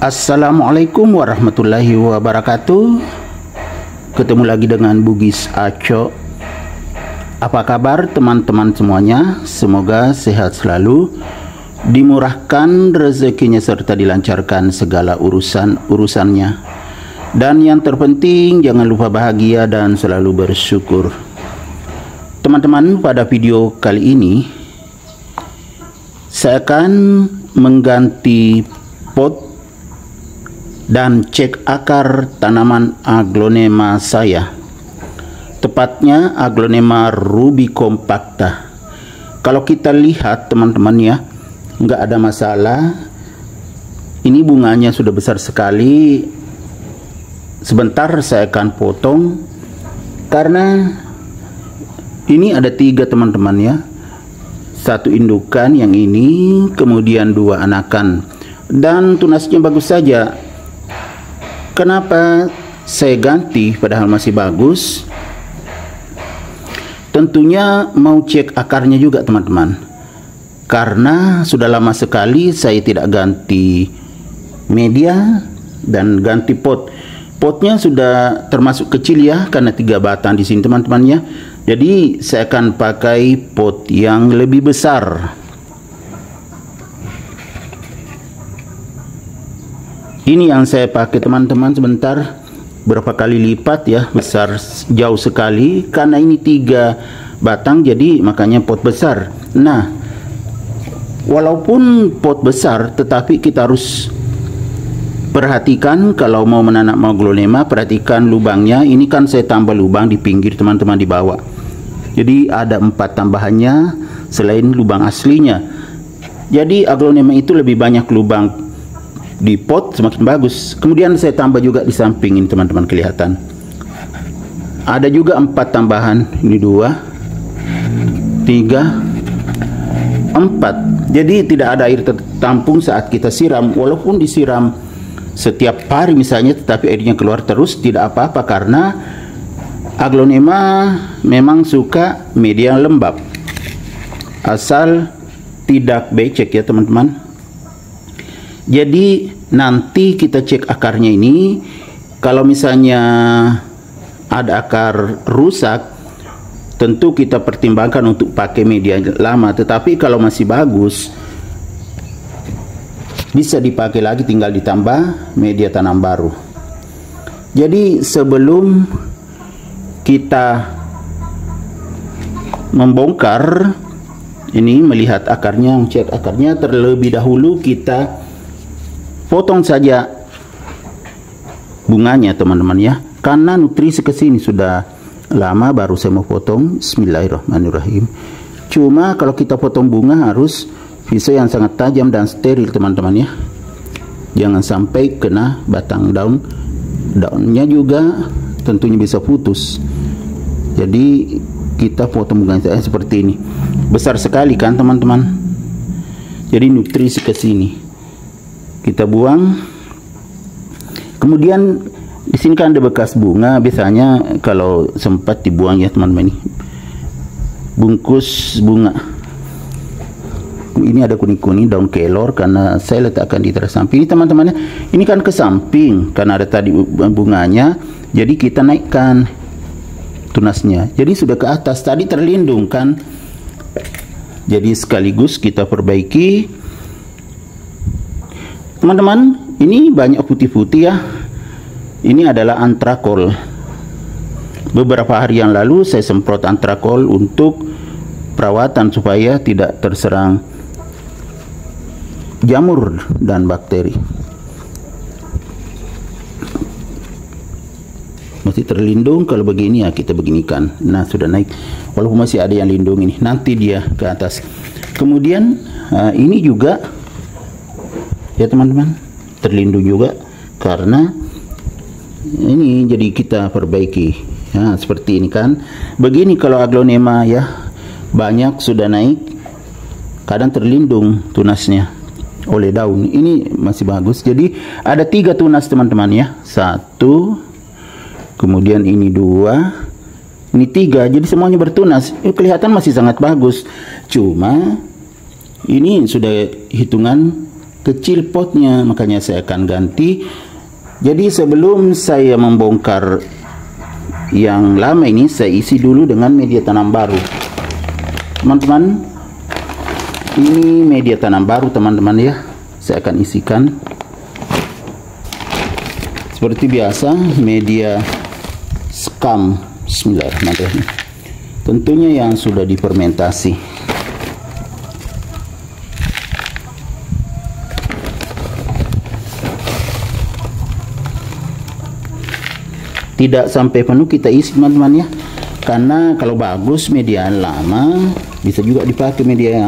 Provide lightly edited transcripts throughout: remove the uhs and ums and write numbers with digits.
Assalamualaikum warahmatullahi wabarakatuh. Ketemu lagi dengan Bugis Aco. Apa kabar teman-teman semuanya? Semoga sehat selalu, dimurahkan rezekinya serta dilancarkan segala urusannya. Dan yang terpenting jangan lupa bahagia dan selalu bersyukur. Teman-teman, pada video kali ini saya akan mengganti pot dan cek akar tanaman aglonema saya, tepatnya aglonema ruby compacta. Kalau kita lihat teman-teman ya, nggak ada masalah. Ini bunganya sudah besar sekali. Sebentar saya akan potong karena ini ada 3 teman-teman ya. 1 indukan yang ini, kemudian 2 anakan, dan tunasnya bagus saja. Kenapa saya ganti padahal masih bagus? Tentunya mau cek akarnya juga teman-teman, karena sudah lama sekali saya tidak ganti media dan ganti pot. Potnya sudah termasuk kecil ya, karena 3 batang di sini teman-temannya. Jadi saya akan pakai pot yang lebih besar. Ini yang saya pakai teman-teman, sebentar, berapa kali lipat ya, besar jauh sekali, karena ini 3 batang jadi makanya pot besar. Nah, walaupun pot besar tetapi kita harus perhatikan kalau mau menanam aglonema, perhatikan lubangnya. Ini kan saya tambah lubang di pinggir teman-teman, di bawah. Jadi ada 4 tambahannya selain lubang aslinya. Jadi aglonema itu lebih banyak lubang di pot semakin bagus. Kemudian saya tambah juga di samping ini teman-teman, kelihatan ada juga 4 tambahan. Ini 2, 3, 4. Jadi tidak ada air tertampung saat kita siram. Walaupun disiram setiap hari misalnya, tetapi airnya keluar terus, tidak apa-apa, karena aglonema memang suka media yang lembab, asal tidak becek ya teman-teman. Jadi nanti kita cek akarnya ini. Kalau misalnya ada akar rusak, tentu kita pertimbangkan untuk pakai media lama. Tetapi kalau masih bagus, bisa dipakai lagi, tinggal ditambah media tanam baru. Jadi sebelum kita membongkar ini, melihat akarnya, cek akarnya, terlebih dahulu kita potong saja bunganya teman-teman ya, karena nutrisi ke sini sudah lama baru saya mau potong. Bismillahirrahmanirrahim. Cuma kalau kita potong bunga harus pisau yang sangat tajam dan steril teman-teman ya, jangan sampai kena batang daun. Daunnya juga tentunya bisa putus. Jadi kita potong bunganya saya seperti ini. Besar sekali kan teman-teman, jadi nutrisi ke sini kita buang. Kemudian di sini kan ada bekas bunga, biasanya kalau sempat dibuang ya teman-teman. Ini bungkus bunga, ini ada kuning-kuning, daun kelor, karena saya letakkan di teras samping ini teman-teman. Ini kan ke samping karena ada tadi bunganya, jadi kita naikkan tunasnya, jadi sudah ke atas, tadi terlindung kan. Jadi sekaligus kita perbaiki teman-teman. Ini banyak putih-putih ya, ini adalah antrakol. Beberapa hari yang lalu saya semprot antrakol untuk perawatan supaya tidak terserang jamur dan bakteri. Masih terlindung. Kalau begini ya kita beginikan. Nah, sudah naik, walaupun masih ada yang lindung ini, nanti dia ke atas. Kemudian ini juga ya teman-teman, terlindung juga karena ini, jadi kita perbaiki ya, seperti ini kan. Begini kalau aglonema ya, banyak sudah naik, kadang terlindung tunasnya oleh daun. Ini masih bagus. Jadi ada 3 tunas teman-teman ya, 1, kemudian ini 2, ini 3. Jadi semuanya bertunas. Kelihatan masih sangat bagus. Cuma ini sudah hitungan kecil potnya, makanya saya akan ganti. Jadi sebelum saya membongkar yang lama ini, saya isi dulu dengan media tanam baru. Teman-teman, ini media tanam baru teman-teman ya. Saya akan isikan seperti biasa, media scum. Bismillahirrahmanirrahim. Tentunya yang sudah difermentasi. Tidak sampai penuh kita isi teman-teman ya, karena kalau bagus media lama bisa juga dipakai, media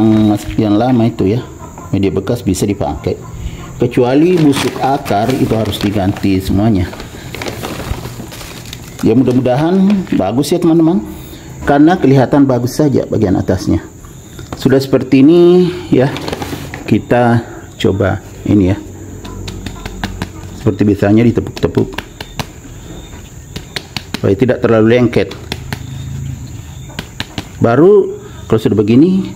yang lama itu ya, media bekas bisa dipakai, kecuali busuk akar itu harus diganti semuanya. Ya mudah-mudahan bagus ya teman-teman, karena kelihatan bagus saja bagian atasnya. Sudah seperti ini ya, kita coba ini ya, seperti biasanya ditepuk-tepuk supaya tidak terlalu lengket. Baru kalau sudah begini,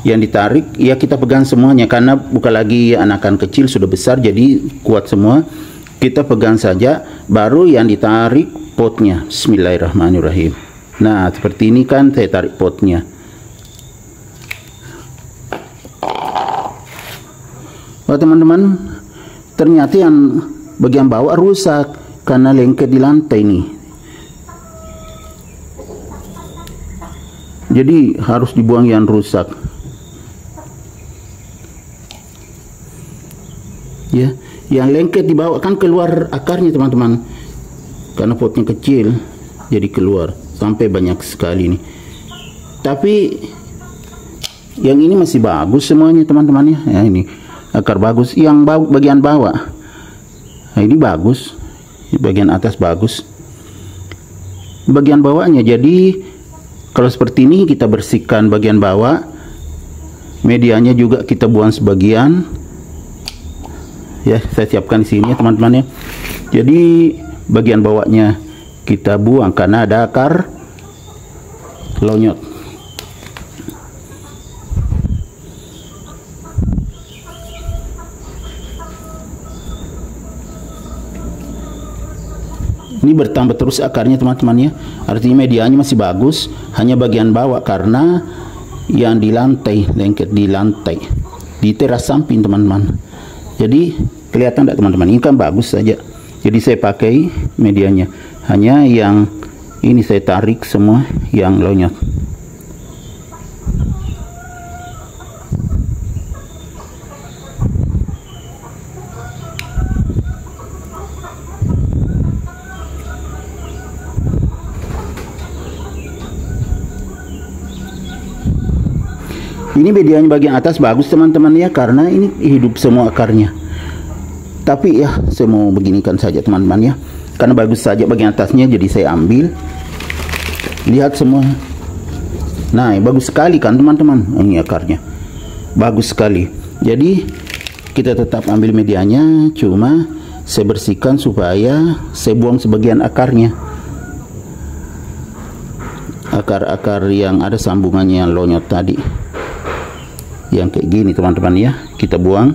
yang ditarik ya kita pegang semuanya, karena bukan lagi anakan kecil, sudah besar jadi kuat semua. Kita pegang saja, baru yang ditarik potnya. Bismillahirrahmanirrahim. Nah seperti ini kan saya tarik potnya. Oh teman-teman, ternyata yang bagian bawah rusak karena lengket di lantai ini. Jadi harus dibuang yang rusak. Ya, yang lengket dibawa kan keluar akarnya teman-teman. Karena potnya kecil, jadi keluar sampai banyak sekali nih. Tapi yang ini masih bagus semuanya teman-teman ya. Ya ini akar bagus, yang bagian bawah. Nah, ini bagus. Bagian atas bagus. Bagian bawahnya jadi kalau seperti ini kita bersihkan bagian bawah, medianya juga kita buang sebagian. Ya, saya siapkan di sini ya teman-teman ya. Jadi bagian bawahnya kita buang karena ada akar lonyot. Ini bertambah terus akarnya teman-teman ya. Artinya medianya masih bagus, hanya bagian bawah karena yang di lantai, lengket di lantai, di teras samping teman-teman. Jadi kelihatan tidak teman-teman? Ini kan bagus saja. Jadi saya pakai medianya, hanya yang ini saya tarik semua yang lonyot. Ini medianya bagian atas bagus teman-teman ya, karena ini hidup semua akarnya. Tapi ya saya mau beginikan saja teman-teman ya, karena bagus saja bagian atasnya, jadi saya ambil. Lihat semua. Nah bagus sekali kan teman-teman, ini akarnya bagus sekali. Jadi kita tetap ambil medianya, cuma saya bersihkan supaya saya buang sebagian akarnya, akar-akar yang ada sambungannya yang lonyot tadi, yang kayak gini teman-teman ya, kita buang.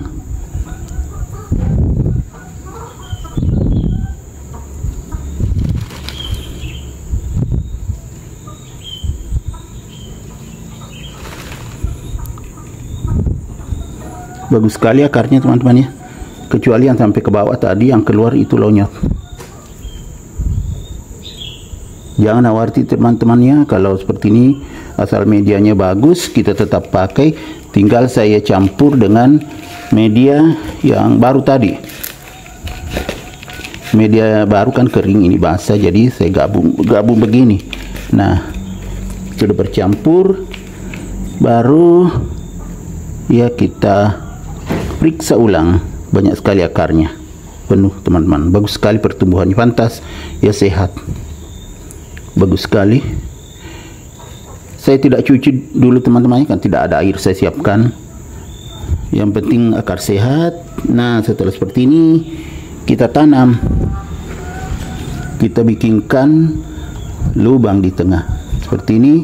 Bagus sekali akarnya teman-teman ya, kecuali yang sampai ke bawah tadi yang keluar itu lonyot. Jangan khawatir teman-teman ya, kalau seperti ini asal medianya bagus kita tetap pakai. Tinggal saya campur dengan media yang baru tadi. Media baru kan kering, ini basah, jadi saya gabung begini. Nah sudah bercampur, baru ya kita periksa ulang. Banyak sekali akarnya, penuh teman-teman, bagus sekali pertumbuhannya, fantas ya, sehat, bagus sekali. Saya tidak cuci dulu teman-teman, kan tidak ada air saya siapkan. Yang penting akar sehat. Nah setelah seperti ini kita tanam, kita bikinkan lubang di tengah seperti ini,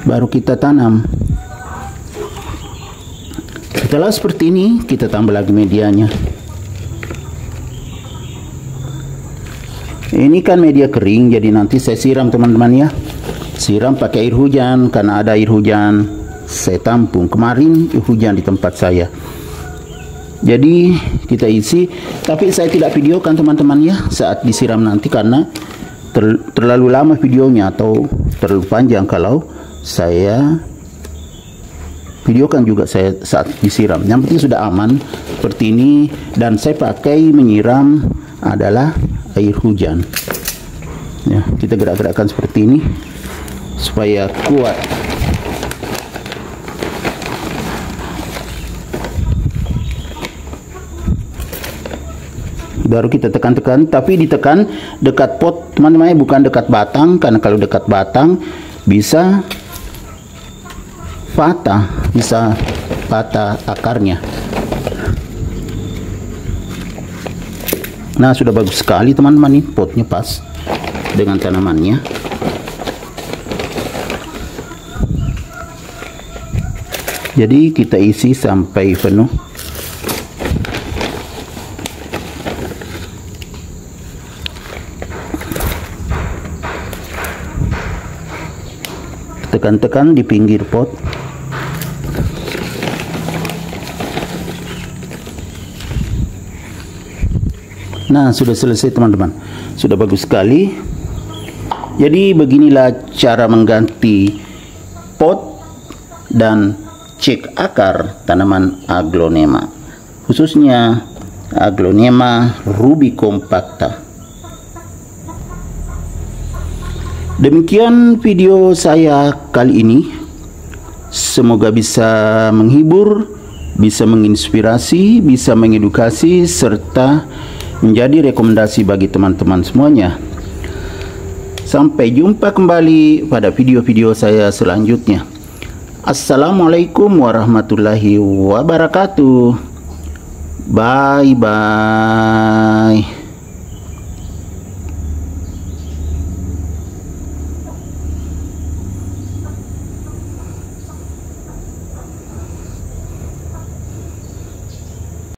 baru kita tanam. Setelah seperti ini, kita tambah lagi medianya. Ini kan media kering, jadi nanti saya siram teman-teman ya. Siram pakai air hujan, karena ada air hujan saya tampung. Kemarin hujan di tempat saya. Jadi kita isi, tapi saya tidak videokan teman-teman ya saat disiram nanti, karena terlalu lama videonya atau terlalu panjang kalau saya videokan juga saya saat disiram. Yang penting sudah aman seperti ini, dan saya pakai menyiram adalah air hujan ya. Kita gerak-gerakkan seperti ini supaya kuat. Baru kita tekan-tekan, tapi ditekan dekat pot teman-teman, bukan dekat batang, karena kalau dekat batang bisa patah akarnya. Nah, sudah bagus sekali teman-teman, nih potnya pas dengan tanamannya. Jadi kita isi sampai penuh. Tekan-tekan di pinggir pot. Nah, sudah selesai teman-teman, sudah bagus sekali. Jadi beginilah cara mengganti pot dan cek akar tanaman aglonema, khususnya aglonema ruby compacta. Demikian video saya kali ini. Semoga bisa menghibur, bisa menginspirasi, bisa mengedukasi, serta menjadi rekomendasi bagi teman-teman semuanya. Sampai jumpa kembali pada video-video saya selanjutnya. Assalamualaikum warahmatullahi wabarakatuh. Bye bye.